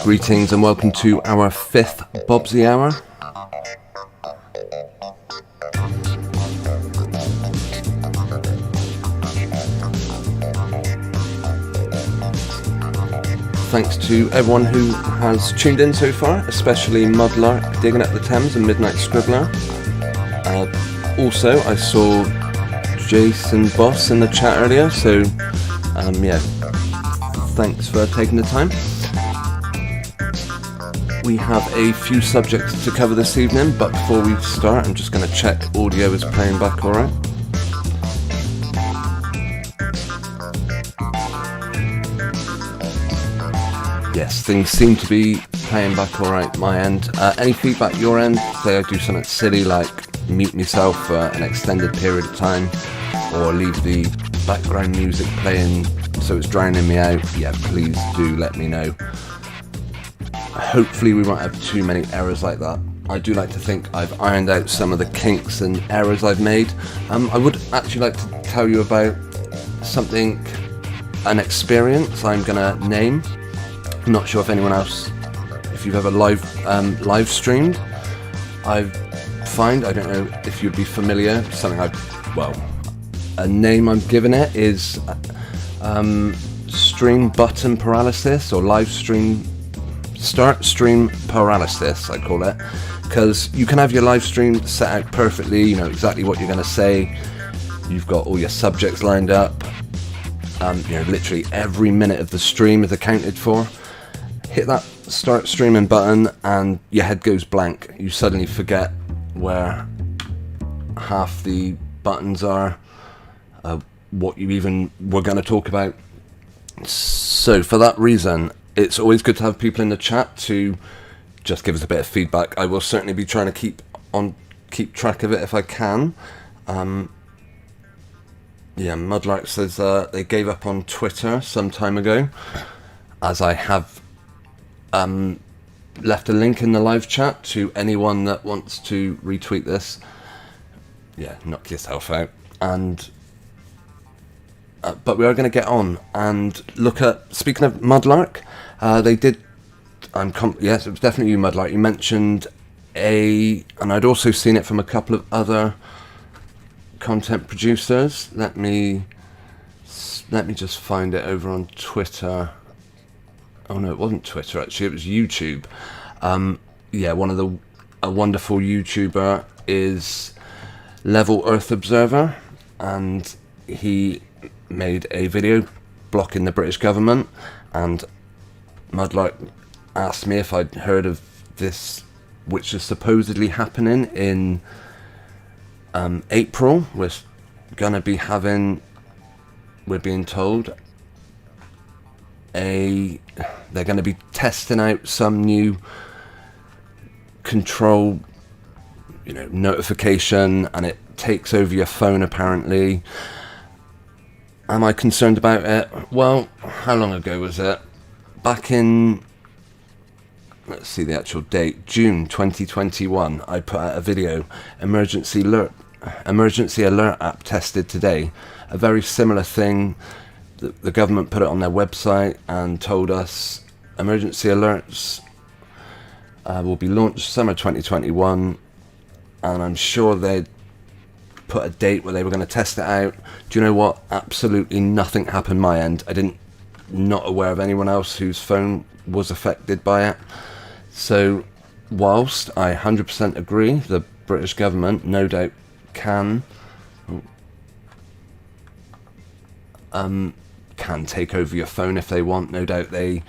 Greetings and welcome to our 5th Bobzee hour. Thanks to everyone who has tuned in so far, especially Mudlark, Digging at the Thames and Midnight Scribbler. Also, I saw Jason Boss in the chat earlier, so thanks for taking the time. We have a few subjects to cover this evening, but before we start, I'm just going to check audio is playing back alright. Yes, things seem to be playing back alright my end. Any feedback your end? Say I do something silly like mute myself for an extended period of time, or leave the background music playing so it's drowning me out, yeah, please do let me know. Hopefully we won't have too many errors like that. I do like to think I've ironed out some of the kinks and errors I've made. I would actually like to tell you about an experience I'm gonna name. I'm not sure if anyone else, if you've ever live streamed. I don't know if you'd be familiar, a name I'm giving it is stream button paralysis, or start stream paralysis, I call it, because you can have your live stream set out perfectly, you know exactly what you're going to say, you've got all your subjects lined up, literally every minute of the stream is accounted for. Hit that start streaming button and your head goes blank. You suddenly forget where half the buttons are, what you even were going to talk about. So for that reason, it's always good to have people in the chat to just give us a bit of feedback. I will certainly be trying to keep track of it if I can. Mudlark says they gave up on Twitter some time ago, as I have left a link in the live chat to anyone that wants to retweet this. Yeah, knock yourself out. And but we are going to get on and look at, speaking of Mudlark, they did, yes, it was definitely you, Mudlark. You mentioned and I'd also seen it from a couple of other content producers. Let me just find it over on Twitter. Oh no, it wasn't Twitter actually, it was YouTube. A wonderful YouTuber is Level Earth Observer, and he made a video blocking the British government, and Mudlark asked me if I'd heard of this, which is supposedly happening in April. We're being told they're going to be testing out some new control, notification, and it takes over your phone apparently. Am I concerned about it? Well, how long ago was it? Back in, let's see the actual date, June 2021, I put out a video, emergency alert app tested today. A very similar thing. The government put it on their website and told us emergency alerts will be launched summer 2021, and I'm sure they'd put a date where they were going to test it out. Do you know what? Absolutely nothing happened my end. Not aware of anyone else whose phone was affected by it. So whilst I 100% agree the British government no doubt can take over your phone if they want, no doubt they've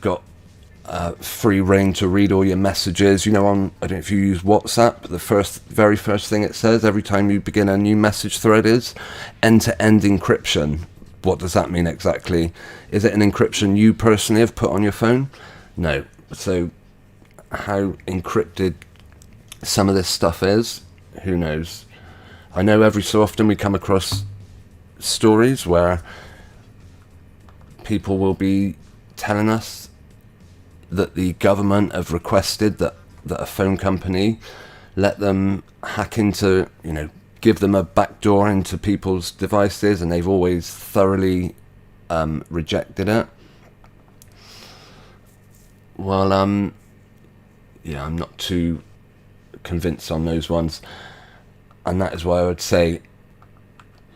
got free reign to read all your messages. I don't know if you use WhatsApp, the very first thing it says every time you begin a new message thread is end-to-end encryption. What does that mean exactly? Is it an encryption you personally have put on your phone? No. So how encrypted some of this stuff is, who knows? I know every so often we come across stories where people will be telling us that the government have requested that a phone company let them hack into, give them a backdoor into people's devices, and they've always thoroughly rejected it. Well, yeah, I'm not too convinced on those ones, and that is why I would say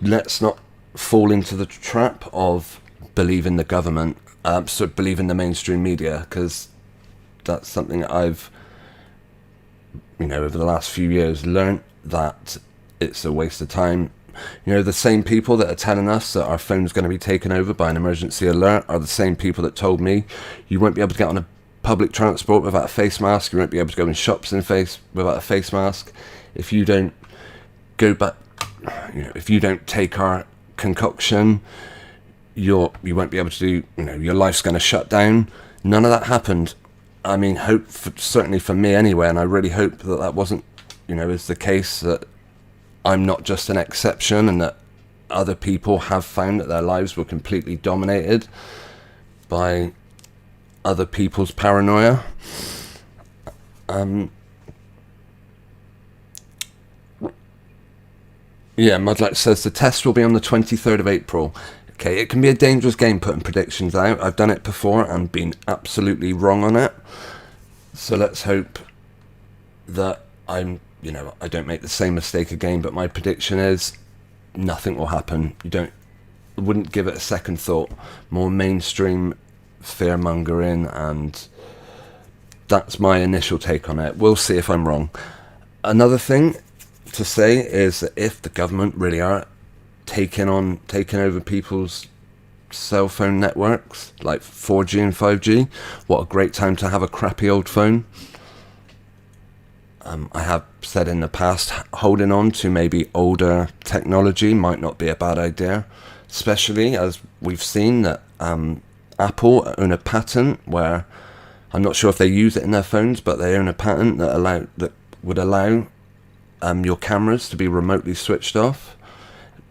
let's not fall into the trap of believing the government, believing the mainstream media, because that's something I've, over the last few years learned that it's a waste of time. The same people that are telling us that our phone's going to be taken over by an emergency alert are the same people that told me you won't be able to get on a public transport without a face mask, you won't be able to go in shops without a face mask. If you don't go back, if you don't take our concoction, you won't be able to do, your life's going to shut down. None of that happened. I mean, certainly for me anyway, and I really hope that wasn't, is the case, that I'm not just an exception, and that other people have found that their lives were completely dominated by other people's paranoia. Yeah, Mudlight says the test will be on the 23rd of April. Okay, it can be a dangerous game putting predictions out. I've done it before and been absolutely wrong on it. So let's hope that I don't make the same mistake again, but my prediction is nothing will happen. Wouldn't give it a second thought. More mainstream fear-mongering, and that's my initial take on it. We'll see if I'm wrong. Another thing to say is that if the government really are taking over people's cell phone networks like 4G and 5G, what a great time to have a crappy old phone. I have said in the past, holding on to maybe older technology might not be a bad idea, especially as we've seen that Apple own a patent where, I'm not sure if they use it in their phones, but they own a patent that would allow your cameras to be remotely switched off,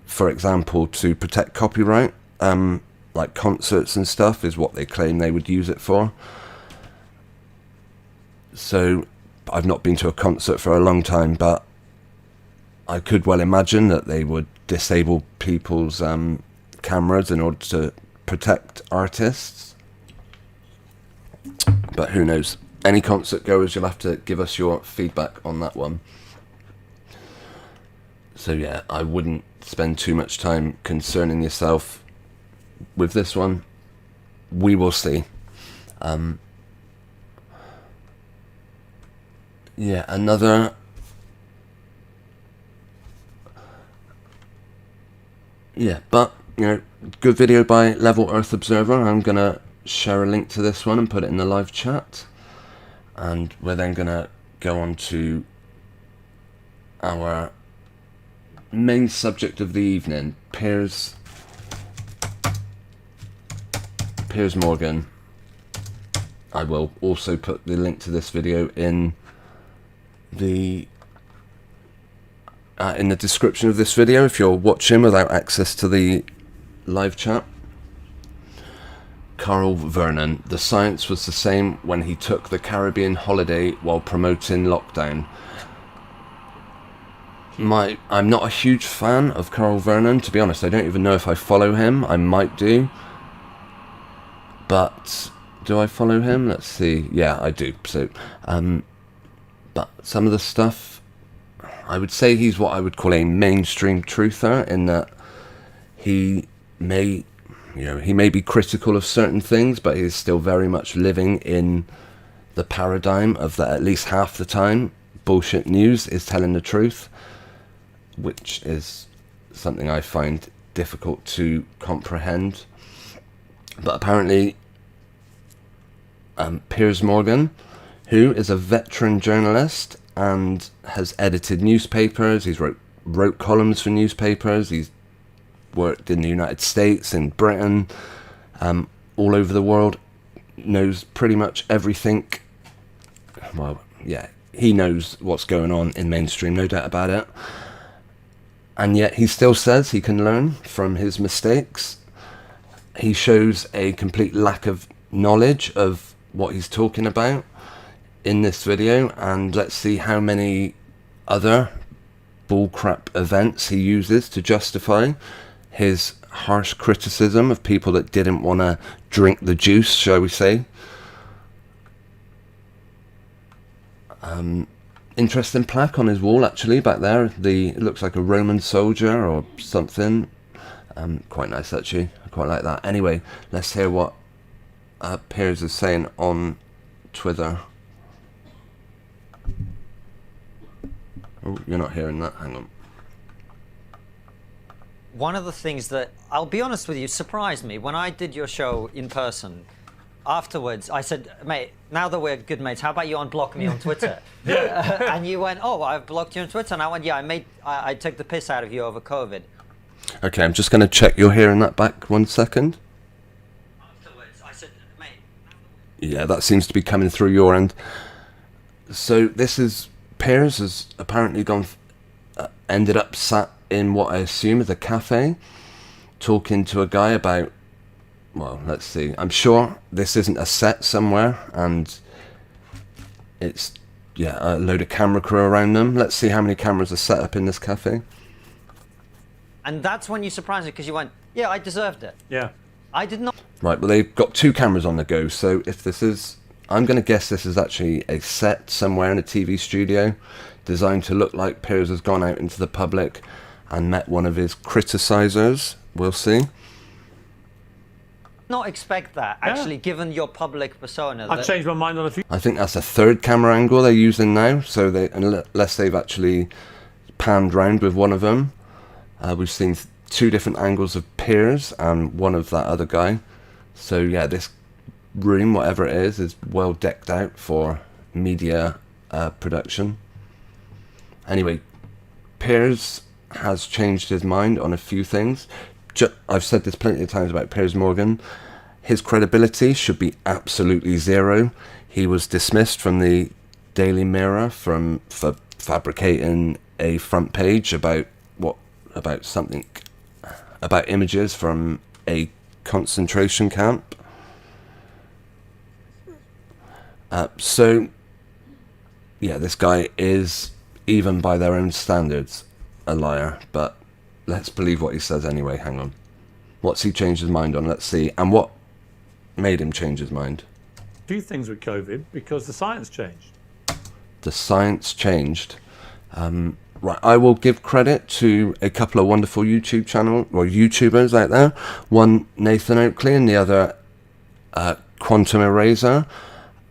for example, to protect copyright, like concerts and stuff is what they claim they would use it for. So I've not been to a concert for a long time, but I could well imagine that they would disable people's cameras in order to protect artists. But who knows? Any concert goers, you'll have to give us your feedback on that one. So yeah, I wouldn't spend too much time concerning yourself with this one. We will see. Yeah, another... Yeah, but, good video by Level Earth Observer. I'm going to share a link to this one and put it in the live chat. And we're then going to go on to our main subject of the evening, Piers Morgan. I will also put the link to this video in the description of this video if you're watching without access to the live chat. Carl Vernon. The science was the same when he took the Caribbean holiday while promoting lockdown. I'm not a huge fan of Carl Vernon, to be honest. I don't even know if I follow him. I might do. But do I follow him? Let's see. Yeah, I do. So, but some of the stuff, I would say he's what I would call a mainstream truther, in that he may be critical of certain things, but he's still very much living in the paradigm of that at least half the time bullshit news is telling the truth, which is something I find difficult to comprehend. But apparently Piers Morgan, who is a veteran journalist and has edited newspapers, he's wrote columns for newspapers, he's worked in the United States, in Britain, all over the world, knows pretty much everything. Well, yeah, he knows what's going on in mainstream, no doubt about it. And yet he still says he can learn from his mistakes. He shows a complete lack of knowledge of what he's talking about in this video, and let's see how many other bullcrap events he uses to justify his harsh criticism of people that didn't want to drink the juice, shall we say. Interesting plaque on his wall, actually, back there. It looks like a Roman soldier or something. Quite nice, actually. I quite like that. Anyway, let's hear what Piers is saying on Twitter. Oh, you're not hearing that. Hang on. One of the things that, I'll be honest with you, surprised me when I did your show in person. Afterwards, I said, mate, now that we're good mates, how about you unblock me on Twitter? And you went, oh, I've blocked you on Twitter. And I went, yeah, I took the piss out of you over COVID. Okay, I'm just going to check you're hearing that back 1 second. Afterwards, I said, mate. Yeah, that seems to be coming through your end. So this is, Piers has apparently ended up sat in what I assume is a cafe, talking to a guy about, well, let's see. I'm sure this isn't a set somewhere, and it's, yeah, a load of camera crew around them. Let's see how many cameras are set up in this cafe. And that's when you surprised me, because you went, yeah, I deserved it. Yeah. I did not. Right, well, they've got 2 cameras on the go, so if this is, I'm going to guess this is actually a set somewhere in a TV studio, designed to look like Piers has gone out into the public and met one of his criticisers. We'll see. Not expect that, actually, given your public persona. I've changed my mind on a few. I think that's a 3rd camera angle they're using now, so unless they've actually panned round with one of them. We've seen 2 different angles of Piers and one of that other guy. So yeah, this room, whatever it is well decked out for media production. Anyway, Piers has changed his mind on a few things. I've said this plenty of times about Piers Morgan. His credibility should be absolutely 0. He was dismissed from the Daily Mirror for fabricating a front page about images from a concentration camp. So yeah, this guy is, even by their own standards, a liar, but let's believe what he says anyway. Hang on. What's he changed his mind on? Let's see. And what made him change his mind? A few things with COVID, because the science changed. The science changed. Right, I will give credit to a couple of wonderful YouTubers out there. One, Nathan Oakley, and the other, Quantum Eraser.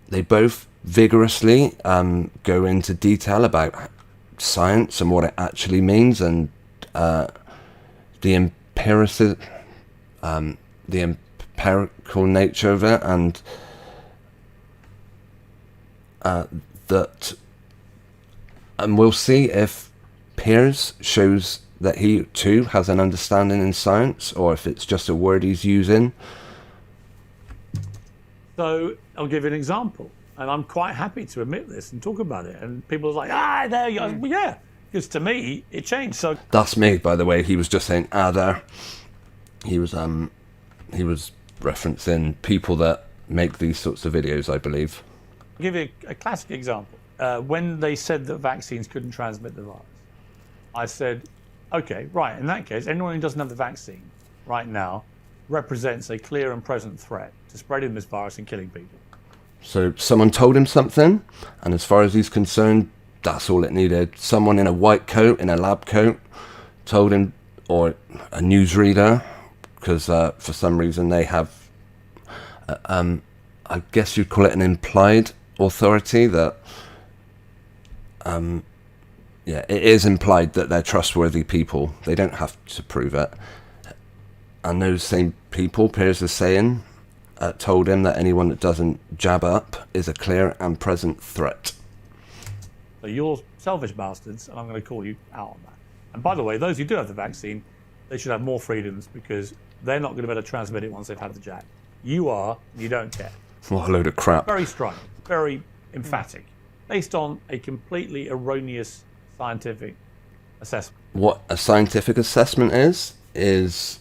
They both vigorously go into detail about science and what it actually means, and the empirical nature of it, and and we'll see if Piers shows that he too has an understanding in science, or if it's just a word he's using. So I'll give you an example, and I'm quite happy to admit this and talk about it. And people are like, there you go. Well, yeah, because to me it changed. So that's me, by the way. He was just saying there. He was referencing people that make these sorts of videos, I believe. I'll give you a classic example. When they said that vaccines couldn't transmit the virus, I said, okay, right, in that case, anyone who doesn't have the vaccine right now represents a clear and present threat to spreading this virus and killing people. So someone told him something, and as far as he's concerned, that's all it needed. Someone in a white coat, in a lab coat, told him, or a newsreader, because for some reason they have, I guess you'd call it an implied authority that, yeah, it is implied that they're trustworthy people. They don't have to prove it. And those same people, Piers is saying, told him that anyone that doesn't jab up is a clear and present threat. So you're selfish bastards, and I'm going to call you out on that. And by the way, those who do have the vaccine, they should have more freedoms, because they're not going to be able to transmit it once they've had the jab. You are, and you don't care. What a load of crap. Very strong, very emphatic, based on a completely erroneous scientific assessment. What a scientific assessment is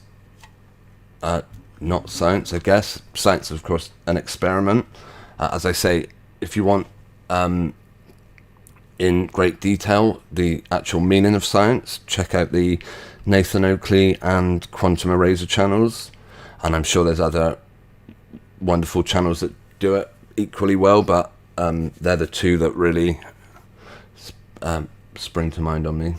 not science, I guess. Science is, of course, an experiment. As I say, if you want in great detail the actual meaning of science, check out the Nathan Oakley and Quantum Eraser channels, and I'm sure there's other wonderful channels that do it equally well, but they're the 2 that really spring to mind on me.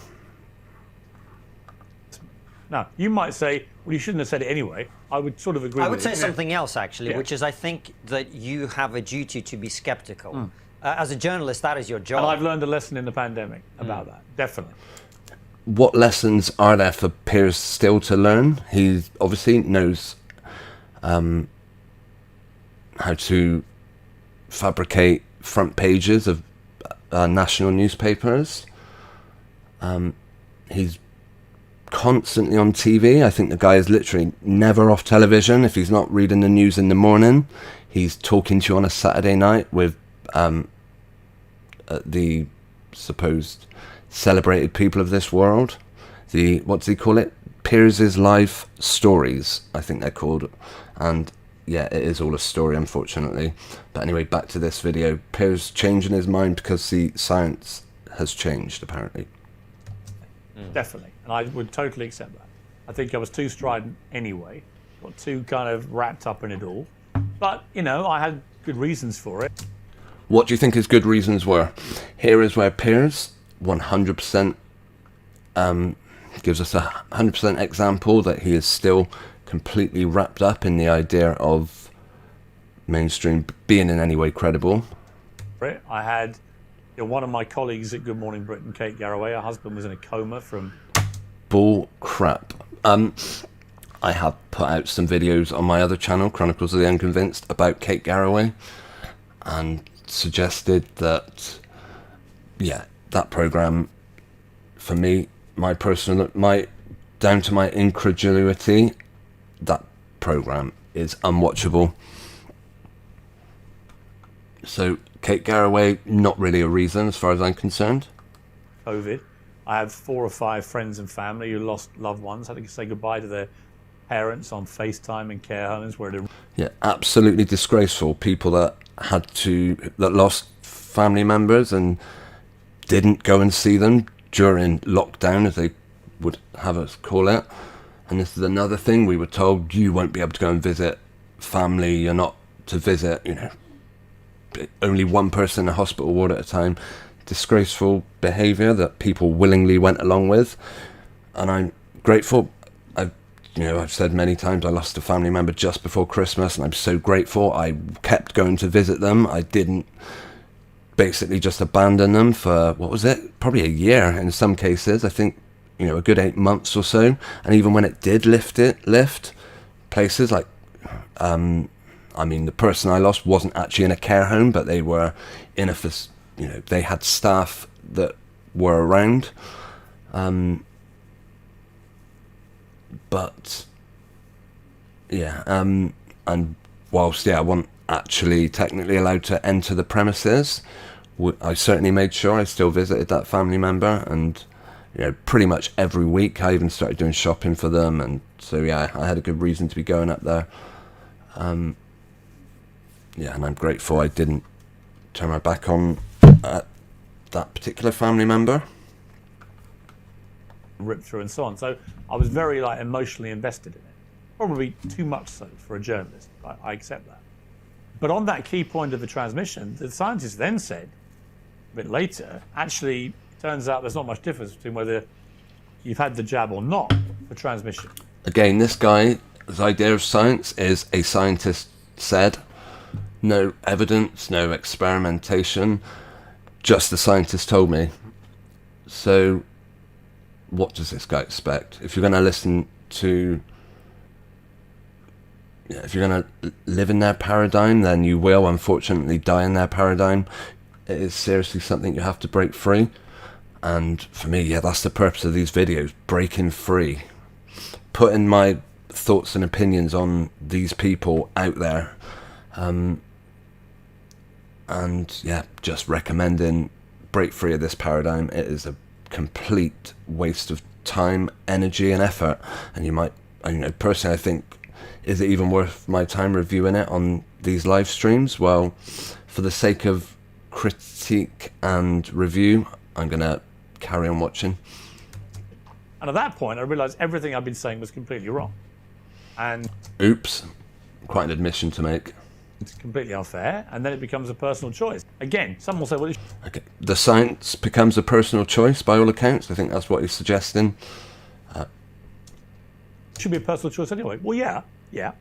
Now, you might say, well, you shouldn't have said it anyway. I would sort of agree with you. I would say something else, actually, Yeah. which is I think that you have a duty to be skeptical. As a journalist, that is your job. And I've learned a lesson in the pandemic about that, definitely. What lessons are there for Piers still to learn? He obviously knows how to fabricate front pages of national newspapers. He's constantly on TV. I think the guy is literally never off television. If he's not reading the news in the morning, he's talking to you on a Saturday night with the supposed celebrated people of this world. The, what does he call it? Piers' life stories, I think they're called. And yeah, it is all a story, unfortunately. But anyway, back to this video. Piers changing his mind because the science has changed, apparently. Definitely. And I would totally accept that. I think I was too strident anyway. Got too kind of wrapped up in it all. But, you know, I had good reasons for it. What do you think his good reasons were? Here is where Piers 100% gives us a 100% example that he is still completely wrapped up in the idea of mainstream being in any way credible. I had one of my colleagues at Good Morning Britain, Kate Garraway, her husband was in a coma from... Bull crap. I have put out some videos on my other channel, Chronicles of the Unconvinced, about Kate Garraway, and suggested that, yeah, that program, for me, down to my incredulity, that program is unwatchable. So Kate Garraway, not really a reason as far as I'm concerned. COVID. I have 4 or 5 friends and family who lost loved ones, had to say goodbye to their parents on FaceTime in care homes where they... Yeah, absolutely disgraceful. People that lost family members and didn't go and see them during lockdown, as they would have us call it. And this is another thing, we were told you won't be able to go and visit family, you're not to visit, you know, only one person in a hospital ward at a time. Disgraceful behaviour that people willingly went along with, and I'm grateful. I've said many times I lost a family member just before Christmas, and I'm so grateful. I kept going to visit them. I didn't basically just abandon them for, what was it, probably a year in some cases. I think, you know, a good 8 months or so. And even when it did lift places like the person I lost wasn't actually in a care home, but they were in they had staff that were around. And whilst, I wasn't actually technically allowed to enter the premises, I certainly made sure I still visited that family member, and, you know, pretty much every week I even started doing shopping for them, and so, yeah, I had a good reason to be going up there. And I'm grateful I didn't turn my back on that particular family member. Ripped through and so on. So I was very emotionally invested in it. Probably too much so for a journalist. I accept that. But on that key point of the transmission, the scientists then said, a bit later, actually, it turns out there's not much difference between whether you've had the jab or not for transmission. Again, this guy's idea of science is a scientist said. No evidence, no experimentation, just the scientist told me. So what does this guy expect? If you're going to listen to... if you're going to live in their paradigm, then you will unfortunately die in their paradigm. It is seriously something you have to break free. And for me, that's the purpose of these videos, breaking free. Putting my thoughts and opinions on these people out there. Just recommending break free of this paradigm. It is a complete waste of time, energy and effort. And you might, personally I think, is it even worth my time reviewing it on these live streams? Well, for the sake of critique and review, I'm going to carry on watching. And at that point, I realised everything I've been saying was completely wrong. And oops, quite an admission to make. It's completely unfair, and then it becomes a personal choice. Again, some will say, well, Okay. The science becomes a personal choice by all accounts. I think that's what he's suggesting. it should be a personal choice anyway. Well, yeah.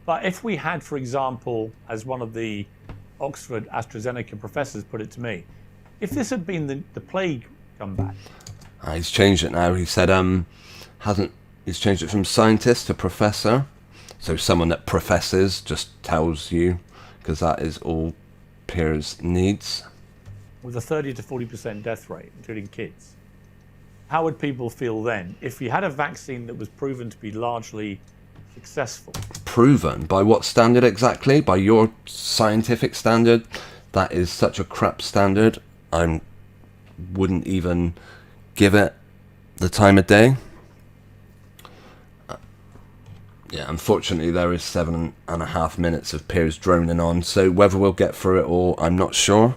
But if we had, for example, as one of the Oxford AstraZeneca professors put it to me, if this had been the plague come back. He's changed it now. He said he's changed it from scientist to professor. So someone that professes just tells you, because that is all Piers needs. With a 30 to 40% death rate, including kids, how would people feel then if we had a vaccine that was proven to be largely successful? Proven? By what standard exactly? By your scientific standard? That is such a crap standard. I wouldn't even give it the time of day. Yeah, unfortunately there is 7.5 minutes of Piers droning on, so whether we'll get through it all, I'm not sure.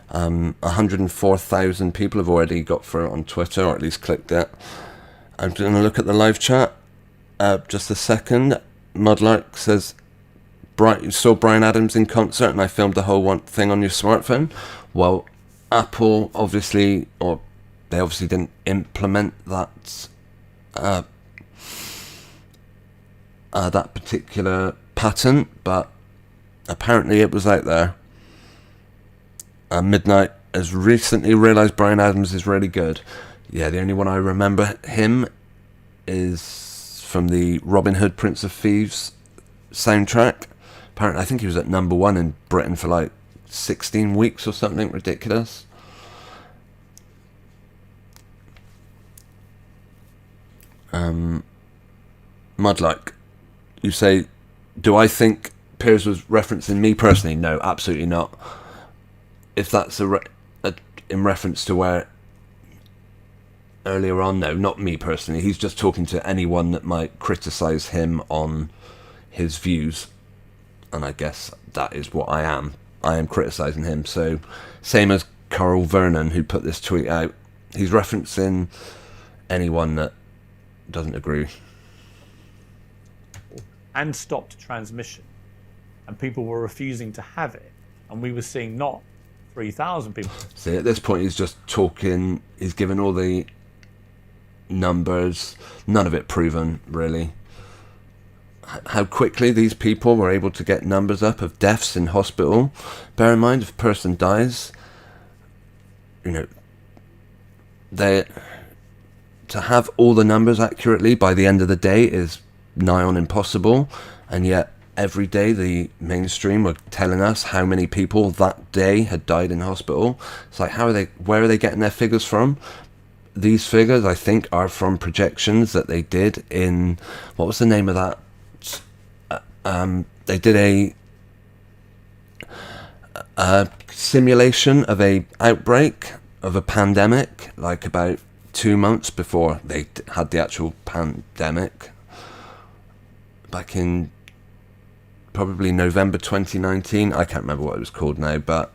104,000 people have already got through it on Twitter, or at least clicked it. I'm going to look at the live chat. Just a second. Mudlark says, you saw Bryan Adams in concert and I filmed the whole thing on your smartphone. Well, Apple obviously, or they obviously didn't implement that that particular patent, but apparently it was out there. Midnight has recently realised Bryan Adams is really good. Yeah, the only one I remember him is from the Robin Hood Prince of Thieves soundtrack. Apparently, I think he was at #1 in Britain for like 16 weeks or something ridiculous. Mudlike, you say, do I think Piers was referencing me personally? No, absolutely not. If that's in reference to where earlier on, no, not me personally. He's just talking to anyone that might criticise him on his views, and I guess that is what I am. I am criticising him. So, same as Carl Vernon, who put this tweet out. He's referencing anyone that doesn't agree. And stopped transmission, and people were refusing to have it, and we were seeing not 3,000 people. See, at this point he's just talking, he's given all the numbers, none of it proven really. How quickly these people were able to get numbers up of deaths in hospital. Bear in mind, if a person dies, to have all the numbers accurately by the end of the day is nigh on impossible, and yet every day the mainstream were telling us how many people that day had died in hospital. It's like, where are they getting their figures from? These figures, I think, are from projections that they did in, what was the name of that? They did a simulation of a outbreak of a pandemic, like about 2 months before they had the actual pandemic, back in probably November 2019. I can't remember what it was called now, but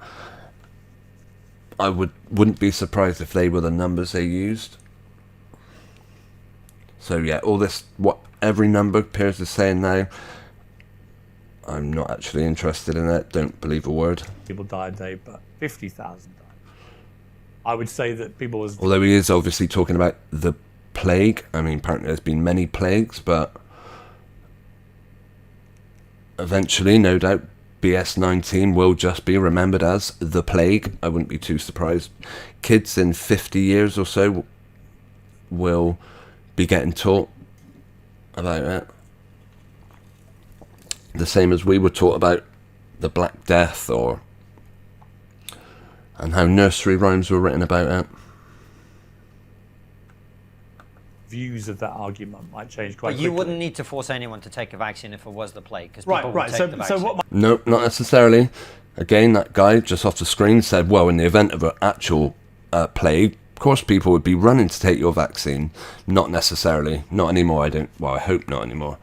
I wouldn't be surprised if they were the numbers they used. So yeah, all this, every number Piers is saying now, I'm not actually interested in it. Don't believe a word. People died a day, but 50,000 died. I would say that people was... Although he is obviously talking about the plague. I mean, apparently there's been many plagues, but eventually, no doubt, BS19 will just be remembered as the plague. I wouldn't be too surprised. Kids in 50 years or so will be getting taught about it. The same as we were taught about the Black Death, and how nursery rhymes were written about it. Views of that argument might change quite quickly. But you wouldn't need to force anyone to take a vaccine if it was the plague, because people would take the vaccine. No, not necessarily. Again, that guy just off the screen said, well, in the event of an actual plague, of course people would be running to take your vaccine. Not necessarily. Not anymore. I hope not anymore.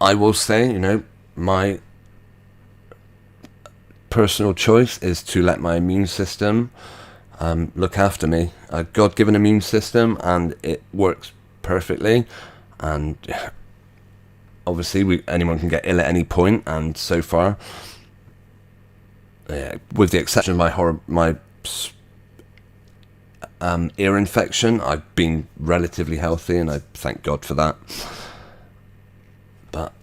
I will say, my personal choice is to let my immune system look after me. A God-given immune system, and it works perfectly. And obviously anyone can get ill at any point, and so far, with the exception of my ear infection, I've been relatively healthy, and I thank God for that. But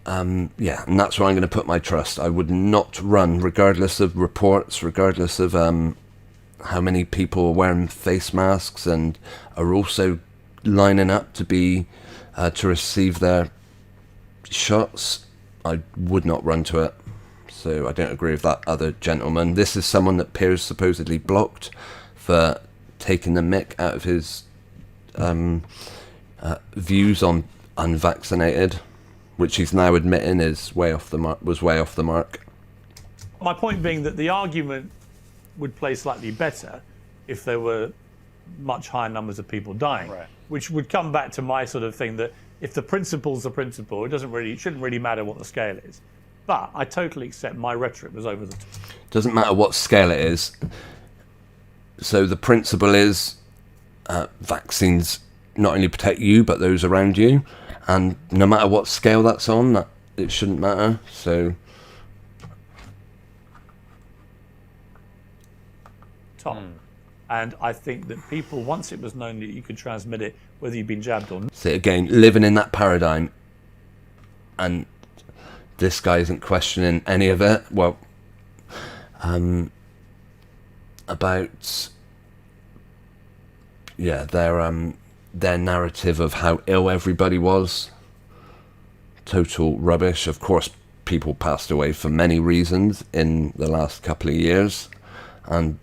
and that's where I'm going to put my trust. I would not run, regardless of reports, regardless of how many people are wearing face masks and are also lining up to receive their shots. I would not run to it. So I don't agree with that other gentleman. This is someone that Piers supposedly blocked for taking the mick out of his views on unvaccinated, which he's now admitting was way off the mark. My point being that the argument would play slightly better if there were much higher numbers of people dying, Right. which would come back to my sort of thing that if the principle's the principle, it shouldn't really matter what the scale is. But I totally accept my rhetoric was over the top. Doesn't matter what scale it is. So the principle is vaccines not only protect you but those around you, and no matter what scale that's on, it shouldn't matter. So Tom. And I think that people, once it was known that you could transmit it whether you've been jabbed or not. so again, living in that paradigm, and this guy isn't questioning any of it. Well, about their narrative of how ill everybody was. Total rubbish. Of course, people passed away for many reasons in the last couple of years, and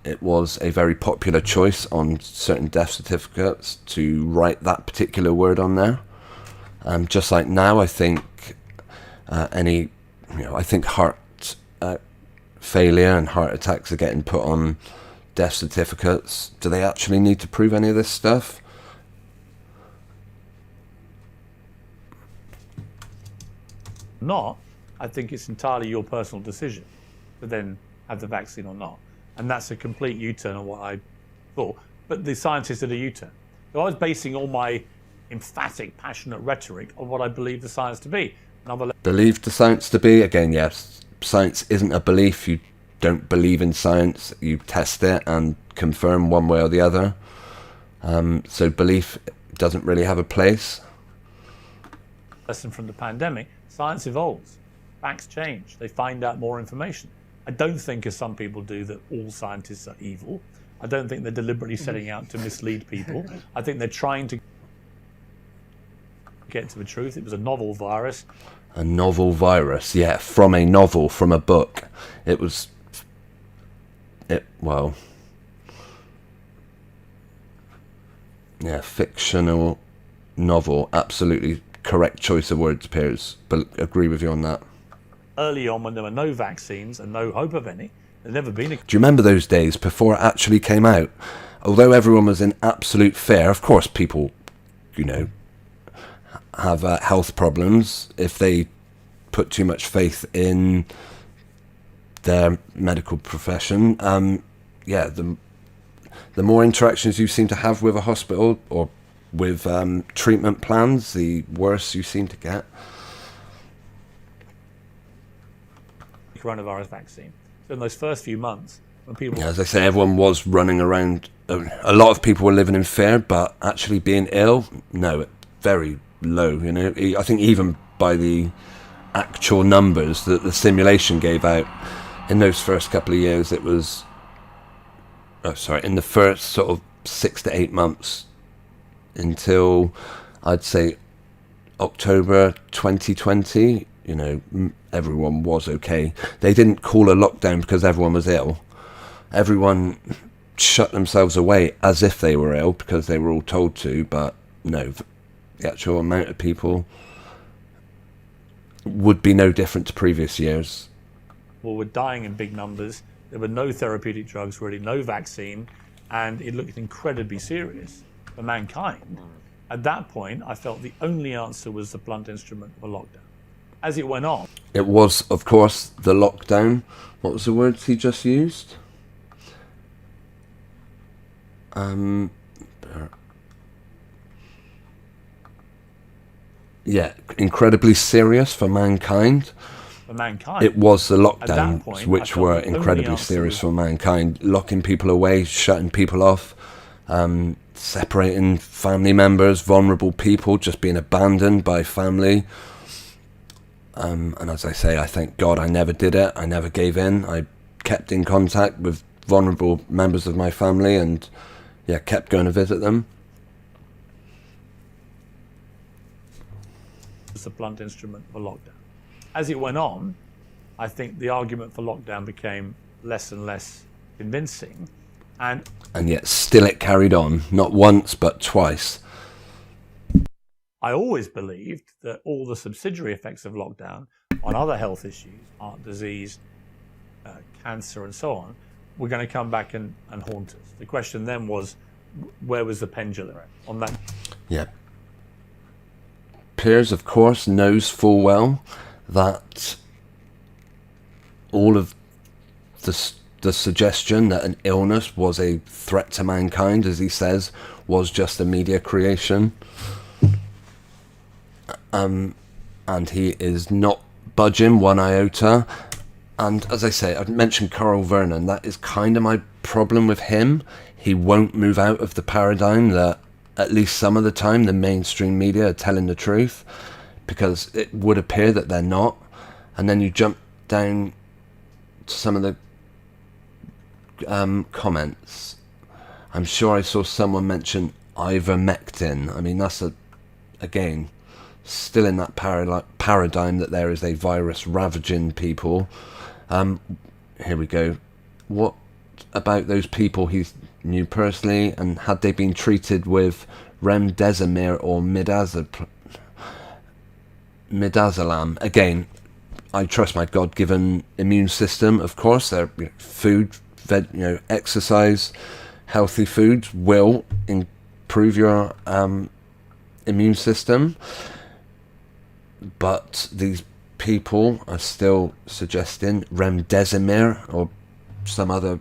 it was a very popular choice on certain death certificates to write that particular word on there. Just like now, I think I think heart failure and heart attacks are getting put on death certificates. Do they actually need to prove any of this stuff? Not, I think it's entirely your personal decision to then have the vaccine or not. And that's a complete U-turn on what I thought. But the scientists did a U-turn. So I was basing all my emphatic, passionate rhetoric on what I believe the science to be. Believe the science to be? Again, yes. Science isn't a belief. You don't believe in science. You test it and confirm one way or the other. So belief doesn't really have a place. Lesson from the pandemic, science evolves. Facts change. They find out more information. I don't think, as some people do, that all scientists are evil. I don't think they're deliberately setting out to mislead people. I think they're trying to get to the truth. It was a novel virus. A novel virus, yeah, from a novel, from a book. Fictional novel. Absolutely correct choice of words, Piers. But agree with you on that. Early on, when there were no vaccines and no hope of any, there'd never been a... Do you remember those days before it actually came out? Although everyone was in absolute fear, of course people, have health problems if they put too much faith in their medical profession. The more interactions you seem to have with a hospital or with treatment plans, the worse you seem to get. Coronavirus vaccine. So in those first few months, when people... As I say, everyone was running around. A lot of people were living in fear, but actually being ill, no, very low. I think even by the actual numbers that the simulation gave out in those first couple of years, it was... in the first sort of 6 to 8 months until, I'd say, October 2020, everyone was okay. They didn't call a lockdown because everyone was ill. Everyone shut themselves away as if they were ill because they were all told to, but no, the actual amount of people would be no different to previous years. People were dying in big numbers. There were no therapeutic drugs, really, no vaccine, and it looked incredibly serious for mankind. At that point, I felt the only answer was the blunt instrument of a lockdown. As it went on... It was, of course, the lockdown. What was the words he just used? incredibly serious for mankind. For mankind. It was the At that lockdowns point, I which felt were the only incredibly answer serious was- for mankind, locking people away, shutting people off, separating family members, vulnerable people just being abandoned by family. And as I say, I thank God I never did it. I never gave in. I kept in contact with vulnerable members of my family and kept going to visit them. was a blunt instrument for lockdown. As it went on, I think the argument for lockdown became less and less convincing, and yet still it carried on, not once but twice. I always believed that all the subsidiary effects of lockdown on other health issues, heart disease, cancer and so on, were going to come back and haunt us. The question then was, where was the pendulum on that? Yeah. Piers, of course, knows full well that all of the suggestion that an illness was a threat to mankind, as he says, was just a media creation. And he is not budging one iota. And as I say, I've mentioned Carl Vernon. That is kind of my problem with him. He won't move out of the paradigm that at least some of the time the mainstream media are telling the truth, because it would appear that they're not. And then you jump down to some of the comments. I'm sure I saw someone mention ivermectin. I mean, that's again still in that paradigm that there is a virus ravaging people. Here we go. What about those people he knew personally, and had they been treated with remdesivir or midazolam? Again, I trust my God-given immune system. Of course, their food, exercise, healthy foods will improve your immune system. But these people are still suggesting remdesivir or some other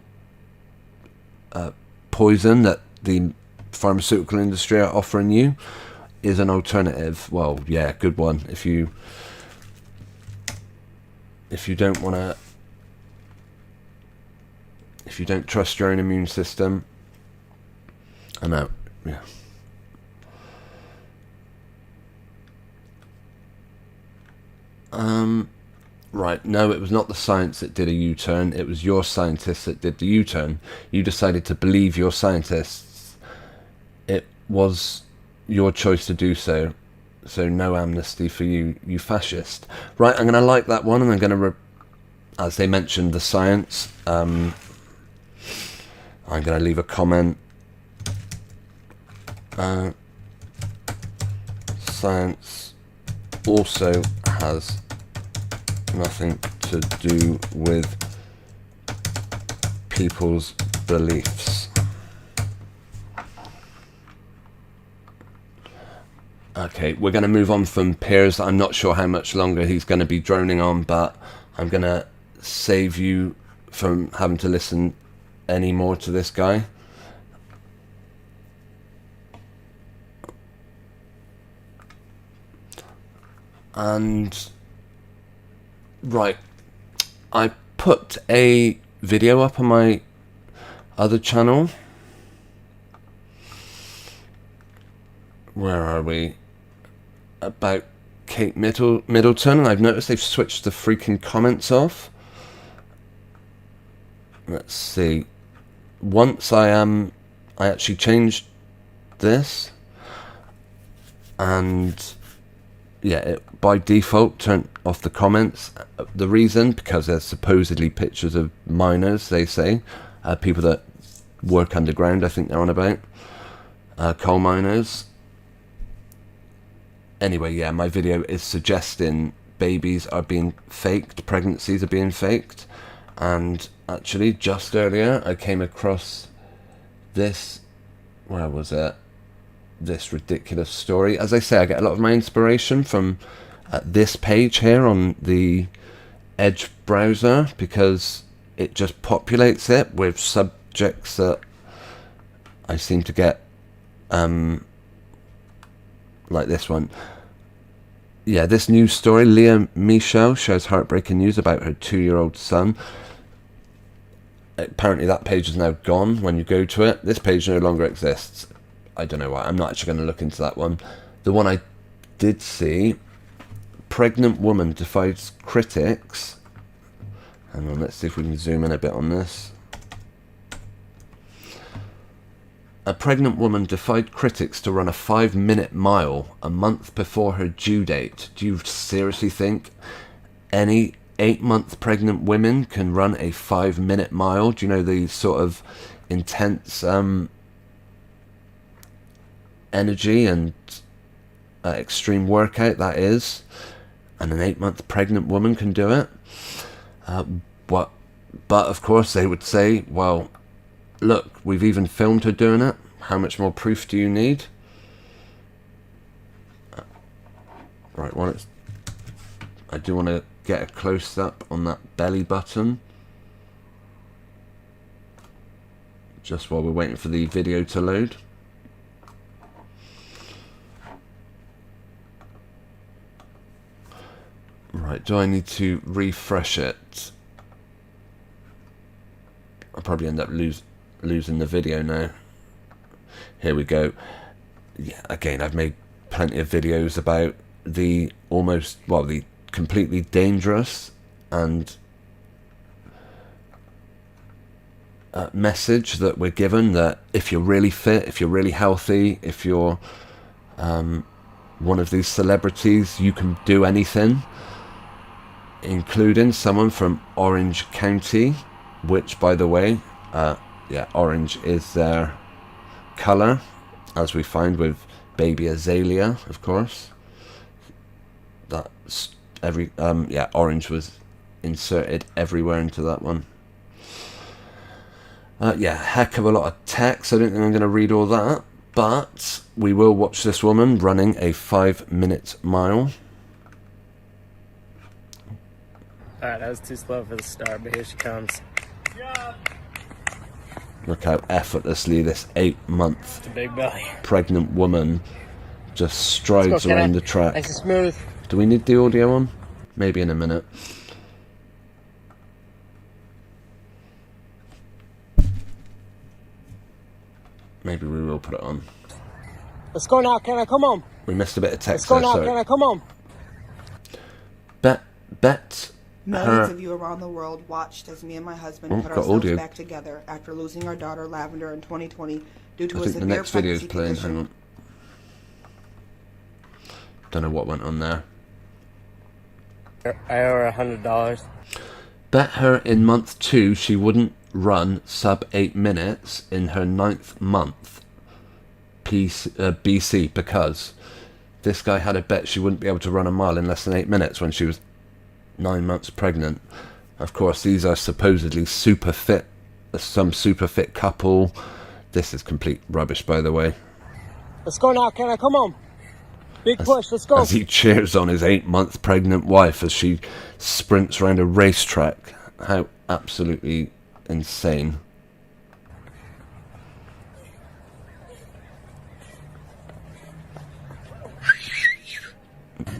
poison that the pharmaceutical industry are offering you is an alternative. Well, yeah, good one. If you don't want to, if you don't trust your own immune system, I know, yeah. Right, no, it was not the science that did a U-turn, it was your scientists that did the U-turn. You decided to believe your scientists. It was your choice to do so. So no amnesty for you, you fascist. Right, I'm going to like that one, and I'm going to, as they mentioned, the science. I'm going to leave a comment. Science also has nothing to do with people's beliefs. Okay, we're going to move on from Piers. I'm not sure how much longer he's going to be droning on, but I'm going to save you from having to listen any more to this guy. And right, I put a video up on my other channel. Where are we? About Kate Middleton, and I've noticed they've switched the freaking comments off. Let's see. Once I actually changed this, and yeah, it by default turned off the comments. The reason, because there's supposedly pictures of miners, they say, people that work underground, I think they're on about, coal miners. Anyway, yeah, my video is suggesting babies are being faked, pregnancies are being faked, and actually just earlier I came across this, where was it? This ridiculous story. As I say, I get a lot of my inspiration from this page here on the Edge browser, because it just populates it with subjects that I seem to get, like this one. yeah, this news story, Leah Michel shares heartbreaking news about her 2-year-old son. Apparently that page is now gone when you go to it. This page no longer exists. I don't know why. I'm not actually going to look into that one. The one I did see, pregnant woman defies critics. Hang on, let's see if we can zoom in a bit on this. A pregnant woman defied critics to run a 5-minute mile a month before her due date. Do you seriously think any 8-month pregnant women can run a 5-minute mile? Do you know the sort of intense energy and extreme workout that is? And an 8-month pregnant woman can do it? But of course they would say, well, look, we've even filmed her doing it. How much more proof do you need? Right, well, I do want to get a close-up on that belly button. Just while we're waiting for the video to load. Right, do I need to refresh it? I'll probably end up losing the video now. Here we go. Yeah, again, I've made plenty of videos about the the completely dangerous and message that we're given, that if you're really fit, if you're really healthy, if you're one of these celebrities, you can do anything, including someone from Orange County, which, by the way, yeah, orange is their colour, as we find with baby Azalea, of course. That's yeah, orange was inserted everywhere into that one. Yeah, heck of a lot of text. I don't think I'm going to read all that, but we will watch this woman running a 5-minute mile. Alright, that was too slow for the start, but here she comes. Look how effortlessly this 8-month Big belly. pregnant woman just strides around the track. Nice and smooth. Do we need the audio on? Maybe in a minute. Maybe we will put it on. Let's go now, Kenna, come on. We missed a bit of text. Let's go there, now, sorry. Kenna, come on. Bet Millions of you around the world watched as me and my husband put got ourselves audio. back together after losing our daughter Lavender in 2020 due to I a think the severe next video is pregnancy playing. condition. Hang on. Don't know what went on there. I owe her $100. Bet her in month 2 she wouldn't run sub 8 minutes in her 9th month BC, because this guy had a bet she wouldn't be able to run a mile in less than 8 minutes when she was 9 months pregnant. Of course, these are supposedly super fit, some super fit couple. This is complete rubbish, by the way. Let's go now, Kenna, come on. Big push, let's go. As he cheers on his 8-month pregnant wife as she sprints around a racetrack. How absolutely insane.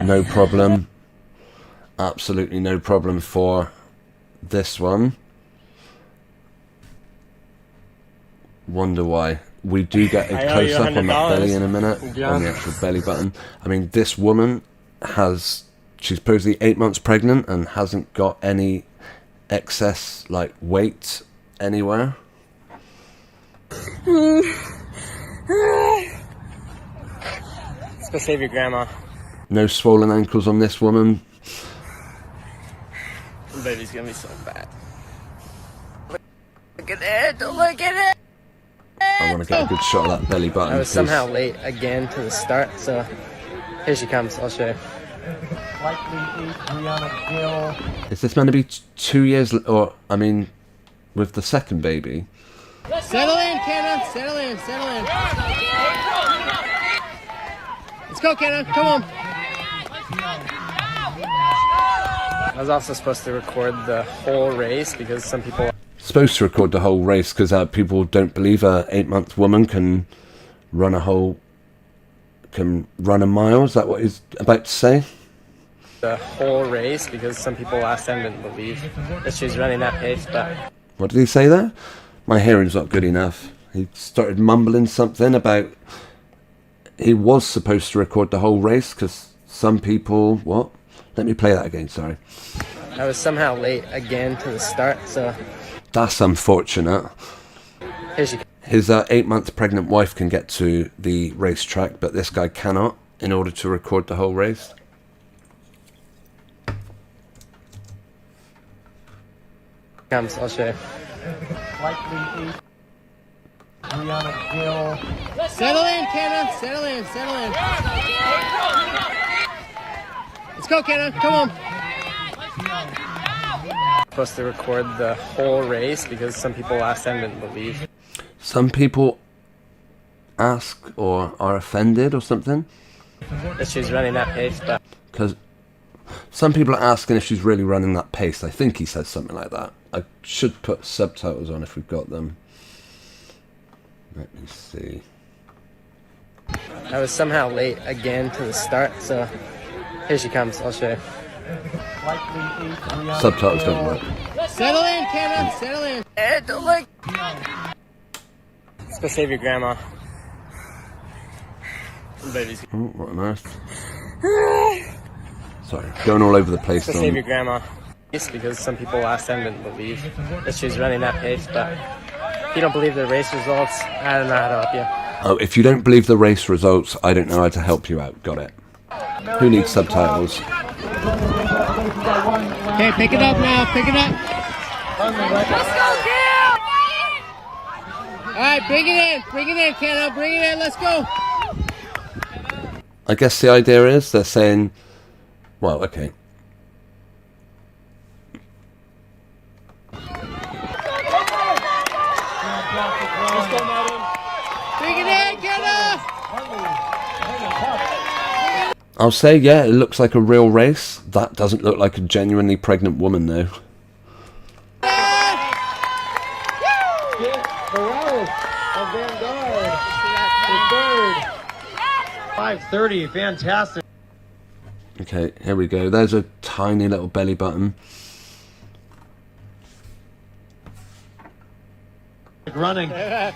No problem. Absolutely no problem for this one. Wonder why. We do get a I owe you close up on that $100. belly in a minute, Yeah. on the actual belly button. I mean, this woman she's supposedly 8 months pregnant and hasn't got any excess, like, weight anywhere. Let's go save your grandma. No swollen ankles on this woman. The baby's gonna be so bad. Look at it, look at it! I want to get a good shot of that belly button. I was 'cause somehow late again to the start, so here she comes, I'll show you. Is this meant to be 2 years, or, I mean, with the second baby? Settle in, Kenna, settle in, settle in. Let's go, Kenna, come on. I was also supposed to record the whole race because some people... Supposed to record the whole race because people don't believe a 8-month woman can run a mile. Is that what he's about to say? the whole race because some people last time didn't believe that she was running that pace, but What did he say there? My hearing's not good enough. He started mumbling something about he was supposed to record the whole race because some people... What? Let me play that again, sorry. I was somehow late again to the start, so That's unfortunate. here she His 8-month pregnant wife can get to the racetrack, but this guy cannot in order to record the whole race. comes. I'll show you. Settle in, Kenna. Settle in. Settle in. Let's go, Kenna. Come on. Supposed to record the whole race because some people last time didn't believe. Some people ask or are offended or something. That she was running that pace, but Because some people are asking if she's really running that pace. I think he says something like that. I should put subtitles on if we've got them. Let me see. I was somehow late again to the start, so here she comes. I'll show you. Subtitles don't work. Settle in, Kenna. Settle in. Let's go save your grandma. Babies. Oh, what on earth? Sorry, going all over the place. Let's go save your grandma. Because some people last time didn't believe that she was running that pace, but if you don't believe the race results, I don't know how to help you. Oh, if you don't believe the race results, I don't know how to help you out. Got it. Who needs subtitles? Okay, pick it up now. Pick it up. Let's go, Gil! All right, bring it in. Bring it in, Kenna. Bring it in. Let's go. I guess the idea is they're saying, well, okay. Bring it in, Kenna. I'll say, yeah, it looks like a real race. That doesn't look like a genuinely pregnant woman, though. Morales of Vanguard. The third. 5:30, fantastic. Okay, here we go. There's a tiny little belly button. Running. Back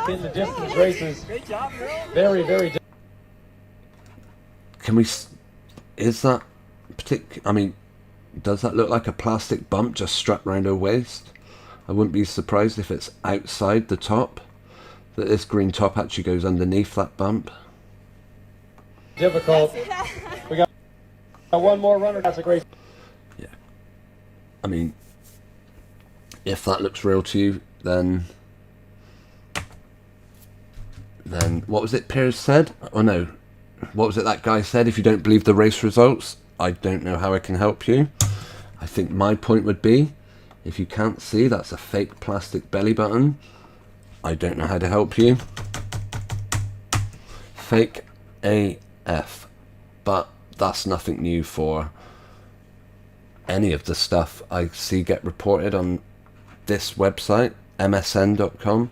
in the distance races. Very, very. Can we... Is that I mean, does that look like a plastic bump just strapped around her waist? I wouldn't be surprised if it's outside the top. That this green top actually goes underneath that bump. Difficult. We got one more runner. That's a great. Yeah. I mean, if that looks real to you, then what was it Piers said? Oh no, what was it that guy said? If you don't believe the race results, I don't know how I can help you. I think my point would be, if you can't see, that's a fake plastic belly button. I don't know how to help you. Fake AF. But that's nothing new for any of the stuff I see get reported on this website, msn.com.